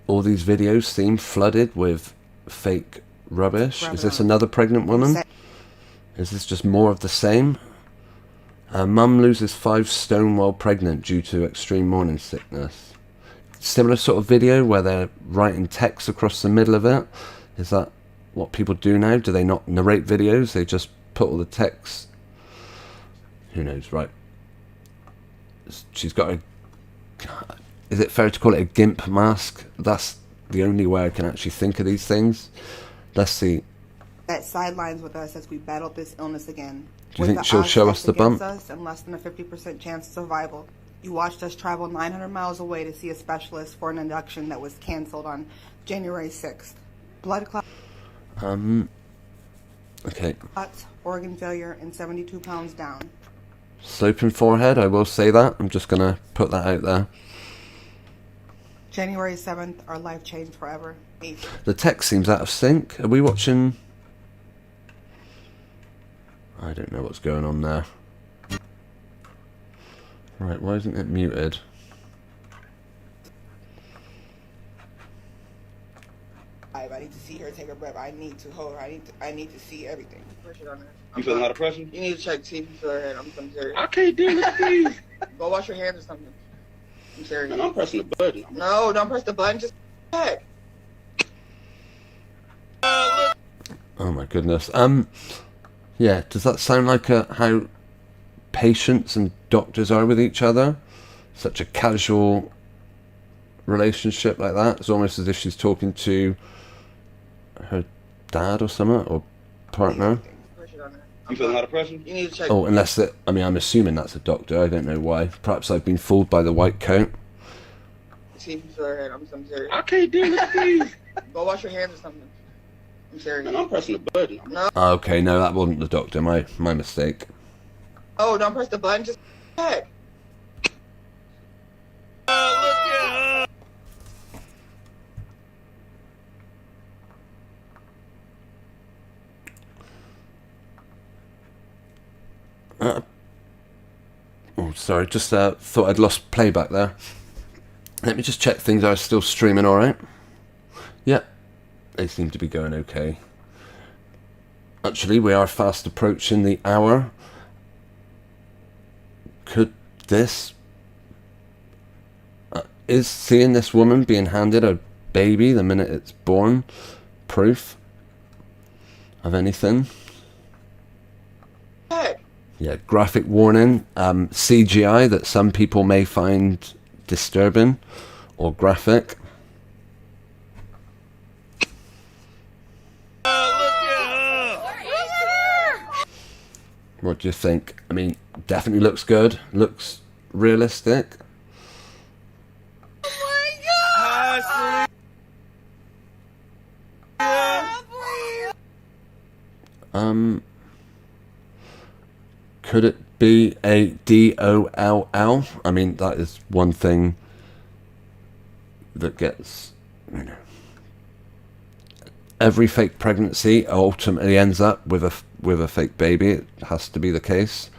All these videos seem flooded with fake rubbish. Is this another pregnant woman? Is this just more of the same? Mum loses 5 stone while pregnant due to extreme morning sickness. Similar sort of video where they're writing text across the middle of it. Is that what people do now? Do they not narrate videos? They just put all the text. Who knows, right? She's got a... Is it fair to call it a GIMP mask? That's the only way I can actually think of these things. Let's see. At sidelines with us as we battled this illness again. Do you think she'll show us the bump? Us and less than a 50% chance of survival. You watched us travel 900 miles away to see a specialist for an induction that was canceled on January 6th. Blood clots, Okay. organ failure, and 72 pounds down. Sloping forehead, I will say that. I'm just going to put that out there. January 7th, our life changed forever. 8th. The text seems out of sync. Are we watching... I don't know what's going on there. Right, why isn't it muted? I I need to see her take her breath. I need to hold her. I need to see everything. Pressure on her. You feeling a lot of pressure? You need to check to see if you feel her head. I'm serious. I can't do this, please. Go wash your hands or something. I'm serious. Man, I'm pressing the button. No, don't press the button. Just check. Oh my goodness. Yeah, does that sound like how patients and doctors are with each other? Such a casual relationship like that. It's almost as if she's talking to her dad or something, or partner. You feeling a lot of pressure? You need to check. Oh, unless it, I mean, I'm assuming that's a doctor. I don't know why. Perhaps I've been fooled by the white coat. See if you feel her head. I'm serious. I can't do this, please. Go wash your hands or something. I'm serious. Man, I'm pressing the button. No. Okay, no, that wasn't the doctor. My mistake. Oh, don't press the button. Just check. Oh, sorry, just thought I'd lost playback there. Let me just check things are still streaming all right. Yep, they seem to be going okay. Actually, we are fast approaching the hour. Could this... is seeing this woman being handed a baby the minute it's born proof of anything? Yeah, graphic warning, CGI that some people may find disturbing or graphic. What do you think? I mean, definitely looks good, looks realistic. Could it be a DOLL? I mean, that is one thing that gets, you know, every fake pregnancy ultimately ends up with a fake baby. It has to be the case,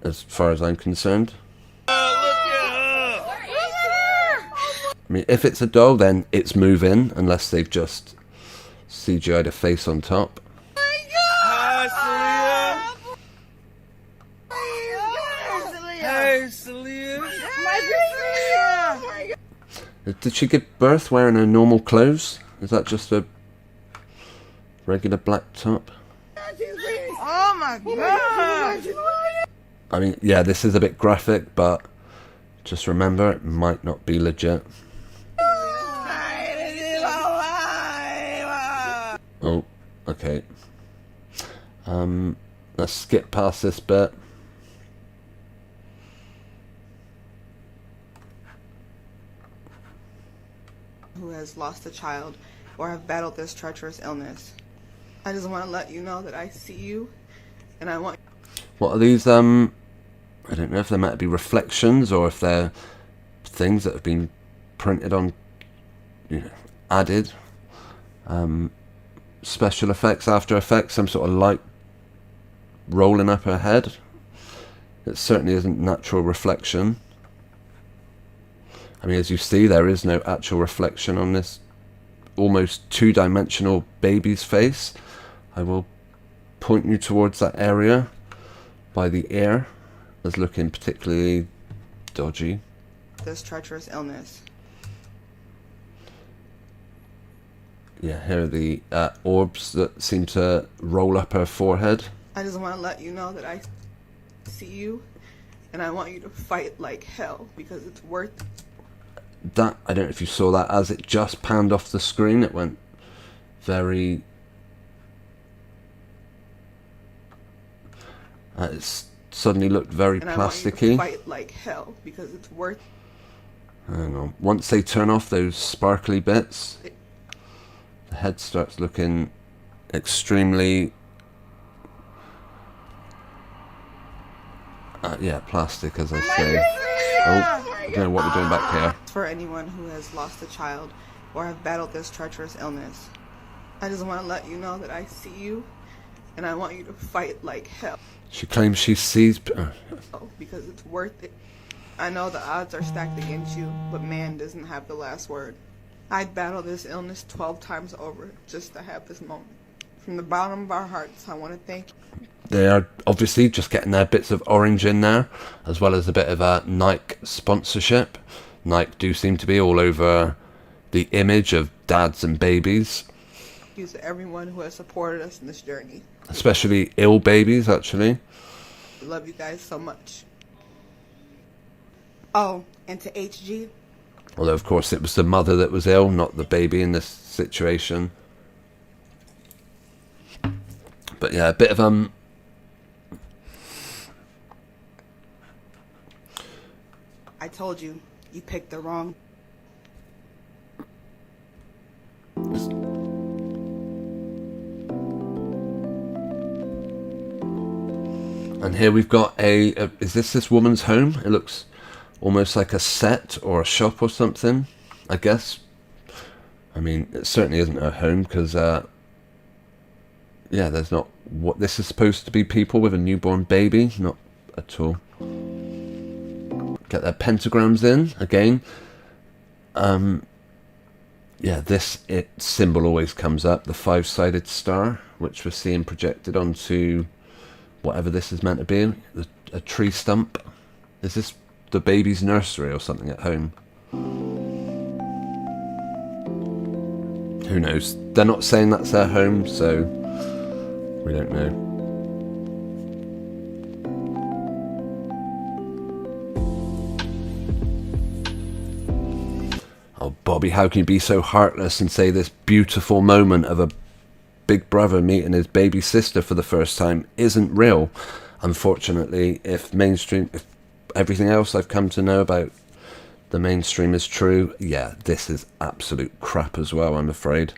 as far as I'm concerned. I mean, if it's a doll, then it's moving, unless they've just CGI'd a face on top. Did she give birth wearing her normal clothes? Is that just a regular black top? Oh my god! I mean, yeah, this is a bit graphic, but just remember, it might not be legit. Oh, okay. Let's skip past this bit. Who has lost a child or have battled this treacherous illness. I just want to let you know that I see you, and I want... What are these, I don't know if they might be reflections or if they're things that have been printed on, you know, added. Special effects, After Effects, some sort of light rolling up her head. It certainly isn't natural reflection. I mean, as you see, there is no actual reflection on this almost two-dimensional baby's face. I will point you towards that area by the ear as looking particularly dodgy. This treacherous illness. Yeah, here are the orbs that seem to roll up her forehead. I just want to let you know that I see you, and I want you to fight like hell, because it's worth it. That, I don't know if you saw that, as it just panned off the screen, it went very... it suddenly looked very and plasticky. I want you to fight like hell, because it's worth it. Hang on. Once they turn off those sparkly bits, the head starts looking extremely... yeah, plastic, as I say. Oh, I don't know what we're doing back here. For anyone who has lost a child or have battled this treacherous illness, I just want to let you know that I see you, and I want you to fight like hell. She claims she sees... because it's worth it. I know the odds are stacked against you, but man doesn't have the last word. I'd battle this illness 12 times over just to have this moment. From the bottom of our hearts, I want to thank you. They are obviously just getting their bits of orange in there, as well as a bit of a Nike sponsorship. Nike do seem to be all over the image of dads and babies. Thank you to everyone who has supported us in this journey. Especially ill babies, actually. We love you guys so much. Oh, and to HG. Although, of course, it was the mother that was ill, not the baby in this situation. But yeah, a bit of I told you, you picked the wrong. And here we've got is this woman's home? It looks almost like a set or a shop or something, I guess. I mean, it certainly isn't her home because, yeah, there's not what this is supposed to be. People with a newborn baby, not at all. Get their pentagrams in again. Yeah, this symbol always comes up, the 5-sided star, which we're seeing projected onto whatever this is meant to be, a tree stump. Is this the baby's nursery or something at home? Who knows? They're not saying that's their home, so we don't know. Oh, Bobby, how can you be so heartless and say this beautiful moment of a big brother meeting his baby sister for the first time isn't real? Unfortunately, if everything else I've come to know about the mainstream is true, yeah, this is absolute crap as well, I'm afraid.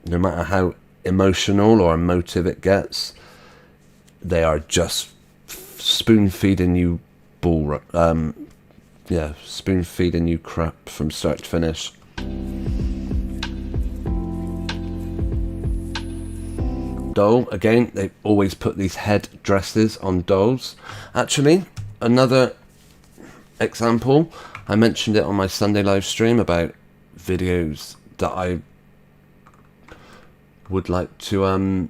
No matter how emotional or emotive it gets, they are just spoon-feeding you spoon-feeding you crap from start to finish. Doll, again, they always put these head dresses on dolls. Actually, another example, I mentioned it on my Sunday live stream about videos that I would like to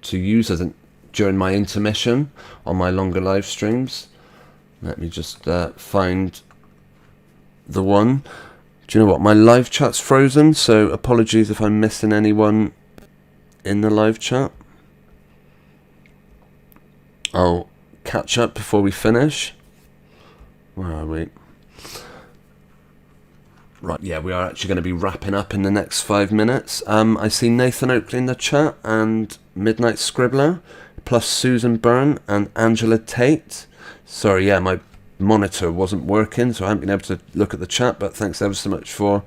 to use during my intermission on my longer live streams. Let me just find the one. Do you know what? My live chat's frozen, so apologies if I'm missing anyone in the live chat. I'll catch up before we finish. Where are we? Right, yeah, we are actually going to be wrapping up in the next 5 minutes. I see Nathan Oakley in the chat and Midnight Scribbler, plus Susan Byrne and Angela Tate. Sorry, yeah, my monitor wasn't working, so I haven't been able to look at the chat, but thanks ever so much for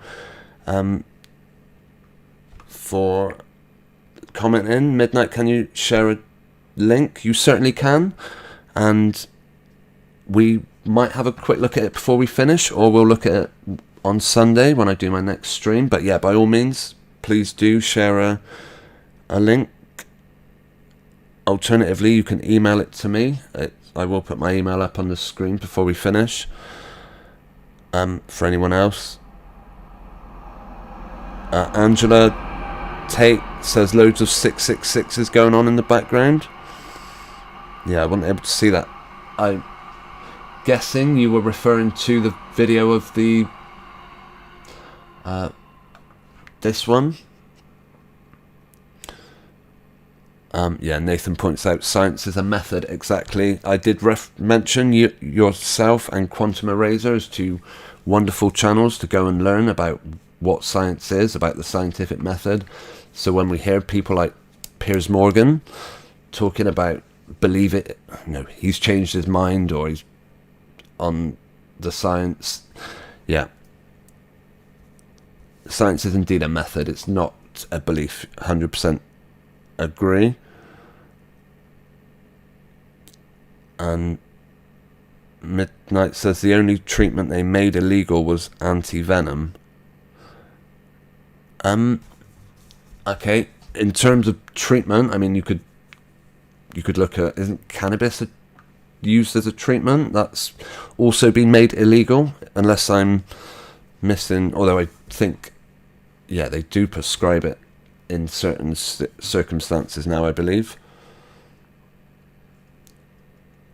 commenting. Midnight, can you share a link? You certainly can, and we might have a quick look at it before we finish, or we'll look at it on Sunday when I do my next stream. But yeah, by all means, please do share a link. Alternatively, you can email it to me. I will put my email up on the screen before we finish. For anyone else. Angela Tate says loads of 666s going on in the background. Yeah, I wasn't able to see that. I'm guessing you were referring to the video of the this one. Yeah, Nathan points out science is a method. Exactly. I did mention yourself and Quantum Eraser as two wonderful channels to go and learn about what science is, about the scientific method. So when we hear people like Piers Morgan talking about he's changed his mind or he's on the science, yeah. Science is indeed a method. It's not a belief. 100% agree. And Midnight says the only treatment they made illegal was anti-venom. Okay, in terms of treatment, I mean, you could look at, isn't cannabis used as a treatment? That's also been made illegal, unless I'm missing, although I think, yeah, they do prescribe it in certain circumstances now, I believe.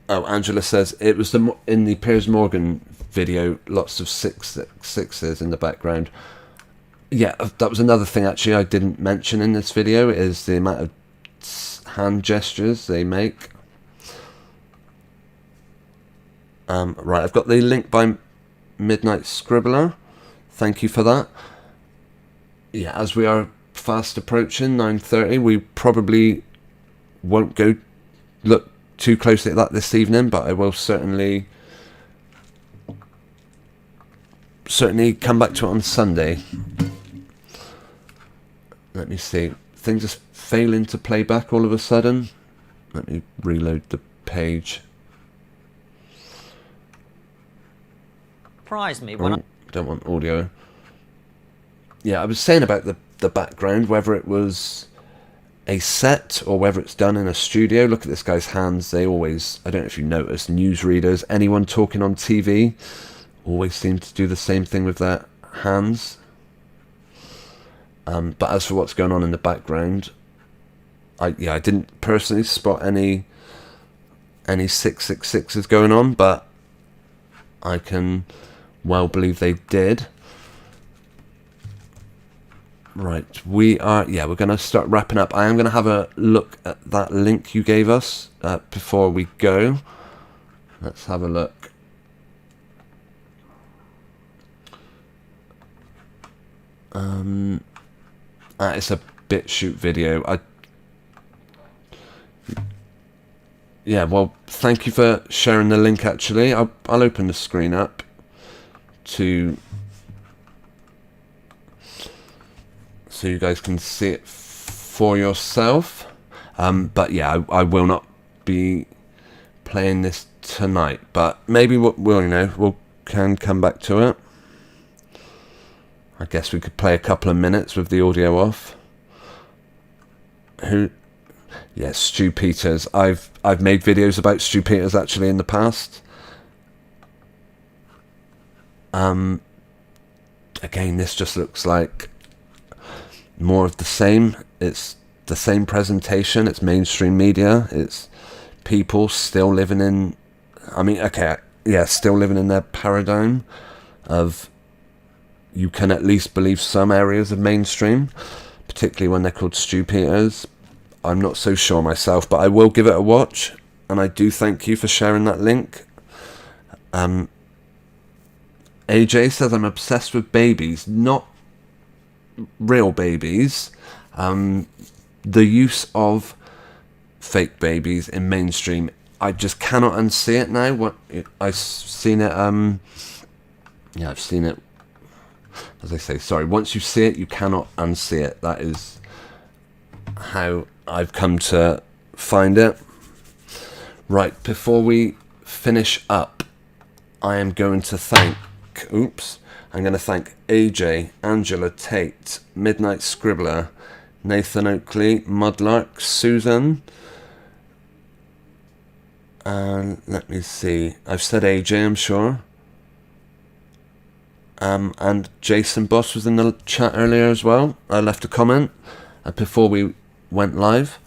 Oh, Angela says it was in the Piers Morgan video, lots of sixes in the background. Yeah, that was another thing actually I didn't mention in this video, is the amount of hand gestures they make. Right, I've got the link by Midnight Scribbler. Thank you for that. Yeah, as we are fast approaching 9:30, we probably won't go look too closely at that this evening, but I will certainly come back to it on Sunday. Let me see. Things are failing to play back all of a sudden. Let me reload the page. Surprised me when I don't want audio. Yeah, I was saying about the background, whether it was a set or whether it's done in a studio. Look at this guy's hands. They always, I don't know if you noticed, newsreaders, anyone talking on TV, always seem to do the same thing with their hands. But as for what's going on in the background, I didn't personally spot any 666s going on, but I can well believe they did. Right, we're going to start wrapping up. I am going to have a look at that link you gave us before we go. Let's have a look. It's a BitChute video. Yeah, well, thank you for sharing the link, actually. I'll open the screen up so you guys can see it for yourself. But yeah, I will not be playing this tonight, but maybe we can come back to it. I guess we could play a couple of minutes with the audio off. Yes, Stu Peters. I've made videos about Stu Peters actually in the past. Again, this just looks like more of the same. It's the same presentation. It's mainstream media. It's people still living in, still living in their paradigm of, you can at least believe some areas of mainstream, particularly when they're called Stu Peters. I'm not so sure myself, but I will give it a watch, and I do thank you for sharing that link. AJ says, I'm obsessed with babies, not real babies. The use of fake babies in mainstream, I just cannot unsee it now. I've seen it, I've seen it, as I say, sorry, once you see it, you cannot unsee it. That is how I've come to find it. Right, before we finish up, I am going to thank AJ, Angela Tate, Midnight Scribbler, Nathan Oakley, Mudlark, Susan, and let me see, I've said AJ, I'm sure. And Jason Boss was in the chat earlier as well. I left a comment before we went live.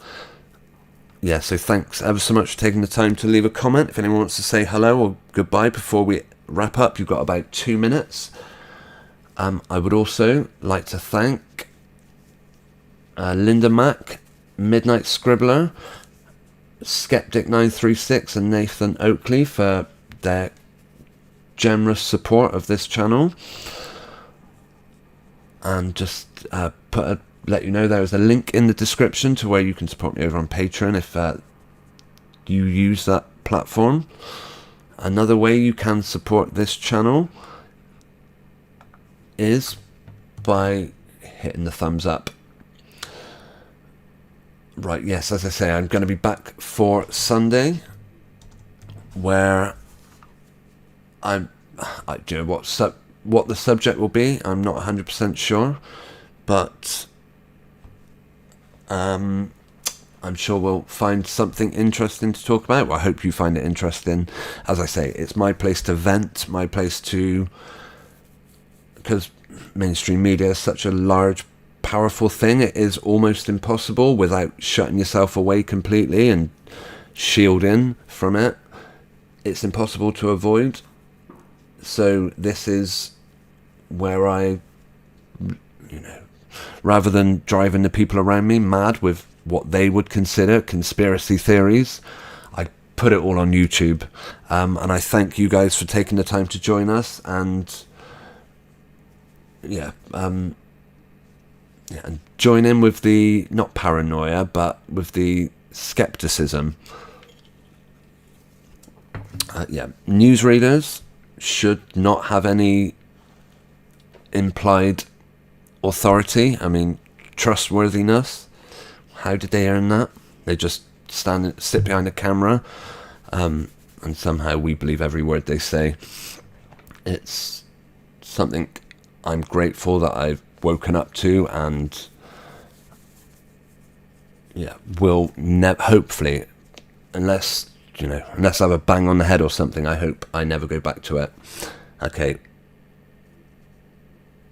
Yeah, so thanks ever so much for taking the time to leave a comment. If anyone wants to say hello or goodbye before we wrap up, you've got about 2 minutes. I would also like to thank Linda Mack, Midnight Scribbler, Skeptic936 and Nathan Oakley for their generous support of this channel. And just let you know there is a link in the description to where you can support me over on Patreon if you use that platform. Another way you can support this channel is by hitting the thumbs up. Right, yes, as I say, I'm going to be back for Sunday, where I do know what the subject will be. I'm not 100% sure, but I'm sure we'll find something interesting to talk about. Well, I hope you find it interesting. As I say, it's my place to vent, my place to because mainstream media is such a large, powerful thing, it is almost impossible without shutting yourself away completely and shielding from it. It's impossible to avoid. So this is where I, rather than driving the people around me mad with what they would consider conspiracy theories, I put it all on YouTube. And I thank you guys for taking the time to join us. And and join in with the, not paranoia, but with the skepticism. Newsreaders should not have any implied authority. I mean, trustworthiness. How did they earn that? They just sit behind a camera, and somehow we believe every word they say. It's something I'm grateful that I've woken up to, and will hopefully, unless I have a bang on the head or something, I hope I never go back to it. Okay.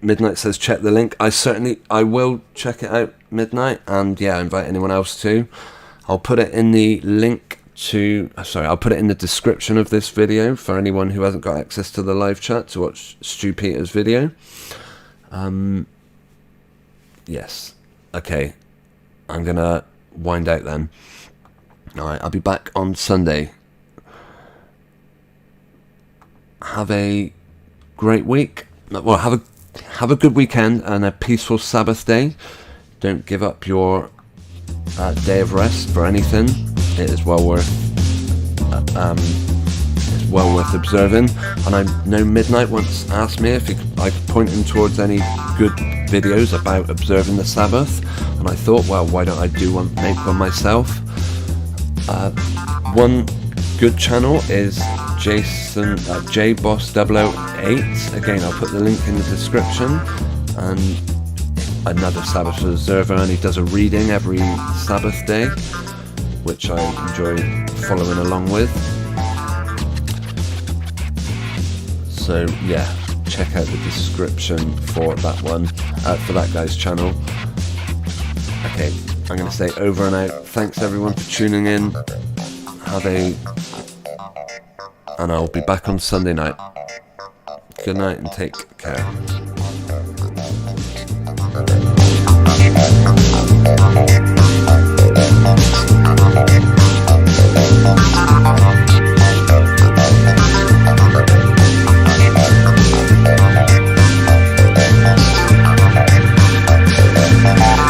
Midnight says check the link. I will check it out, Midnight, and invite anyone else to. I'll put it in the I'll put it in the description of this video for anyone who hasn't got access to the live chat to watch Stu Peters' video. Yes. Okay. I'm gonna wind out then. Alright, I'll be back on Sunday. Have a great week. Well, have a good weekend and a peaceful Sabbath day. Don't give up your day of rest for anything. It is well worth observing. And I know Midnight once asked me if I could point him towards any good videos about observing the Sabbath, and I thought, well, why don't I make one myself? One good channel is Jason JBoss008. Again, I'll put the link in the description. And another Sabbath observer, and he does a reading every Sabbath day, which I enjoy following along with. So check out the description for that one, for that guy's channel. Okay, I'm going to say over and out. Thanks everyone for tuning in. And I'll be back on Sunday night. Good night and take care.